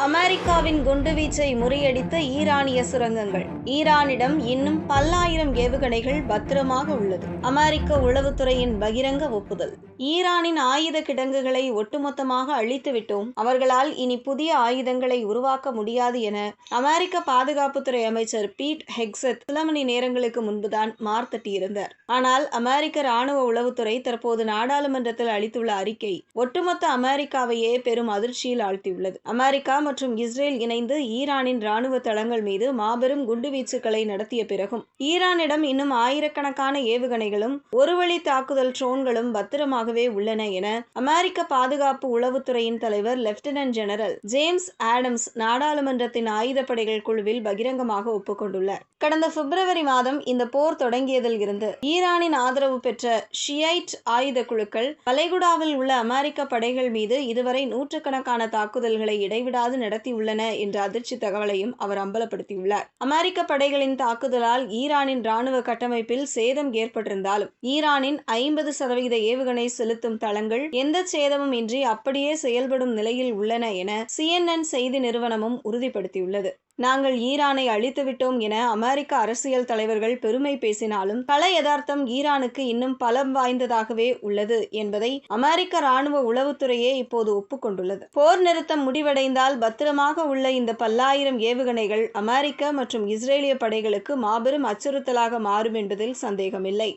அமெரிக்காவின் குண்டுவீச்சை முறியடித்த ஈரானிய சுரங்கங்கள். ஈரானிடம் இன்னும் பல்லாயிரம் ஏவுகணைகள் பத்திரமாக உள்ளது. அமெரிக்க உளவுத்துறையின் பகிரங்க ஒப்புதல். ஈரானின் ஆயுத கிடங்குகளை ஒட்டுமொத்தமாக அழித்துவிட்டோம், அவர்களால் இனி புதிய ஆயுதங்களை உருவாக்க முடியாது என அமெரிக்க பாதுகாப்புத்துறை அமைச்சர் பீட் ஹெக்ஸெத் சில மணி நேரங்களுக்கு முன்புதான் மார்த்தட்டியிருந்தார். ஆனால் அமெரிக்க ராணுவ உளவுத்துறை தற்போது நாடாளுமன்றத்தில் அளித்துள்ள அறிக்கை ஒட்டுமொத்த அமெரிக்காவையே பெரும் அதிர்ச்சியில் ஆழ்த்தியுள்ளது. அமெரிக்கா மற்றும் இஸ்ரேல் இணைந்து ஈரானின் ராணுவ தளங்கள் மீது மாபெரும் குண்டுவீச்சுக்களை நடத்திய பிறகும் ஈரானிடம் இன்னும் ஆயிரக்கணக்கான ஏவுகணைகளும் ஒருவழி தாக்குதல் ட்ரோன்களும் பத்திரமாகவே உள்ளன என அமெரிக்க பாதுகாப்பு உளவுத்துறையின் தலைவர் லெப்டினன்ட் ஜெனரல் ஜேம்ஸ் ஆடம்ஸ் நாடாளுமன்றத்தின் ஆயுதப்படைகள் குழுவில் பகிரங்கமாக ஒப்புக்கொண்டுள்ளார். கடந்த பிப்ரவரி மாதம் இந்த போர் தொடங்கியதில் இருந்து ஈரானின் ஆதரவு பெற்ற ஷியைட் ஆயுத குழுக்கள் வளைகுடாவில் உள்ள அமெரிக்க படைகள் மீது இதுவரை நூற்றுக்கணக்கான தாக்குதல்களை இடைவிடாது நடத்தியுள்ளன என்ற அதிர்ச்சி தகவலையும் அவர் அம்பலப்படுத்தியுள்ளார். அமெரிக்க படைகளின் தாக்குதலால் ஈரானின் ராணுவ கட்டமைப்பில் சேதம் ஏற்பட்டிருந்தாலும் ஈரானின் 50% ஏவுகணை செலுத்தும் தளங்கள் எந்த சேதமும் இன்றி அப்படியே செயல்படும் நிலையில் உள்ளன என CNN செய்தி நிறுவனமும் உறுதிப்படுத்தியுள்ளது. நாங்கள் ஈரானை அழித்துவிட்டோம் என அமெரிக்க அரசியல் தலைவர்கள் பெருமை பேசினாலும் கள யதார்த்தம் ஈரானுக்கு இன்னும் பலம் வாய்ந்ததாகவே உள்ளது என்பதை அமெரிக்க ராணுவ உளவுத்துறையே இப்போது ஒப்புக்கொண்டுள்ளது. போர் நிறுத்தம் முடிவடைந்தால் பத்திரமாக உள்ள இந்த பல்லாயிரம் ஏவுகணைகள் அமெரிக்க மற்றும் இஸ்ரேலிய படைகளுக்கு மாபெரும் அச்சுறுத்தலாக மாறும் என்பதில் சந்தேகமில்லை.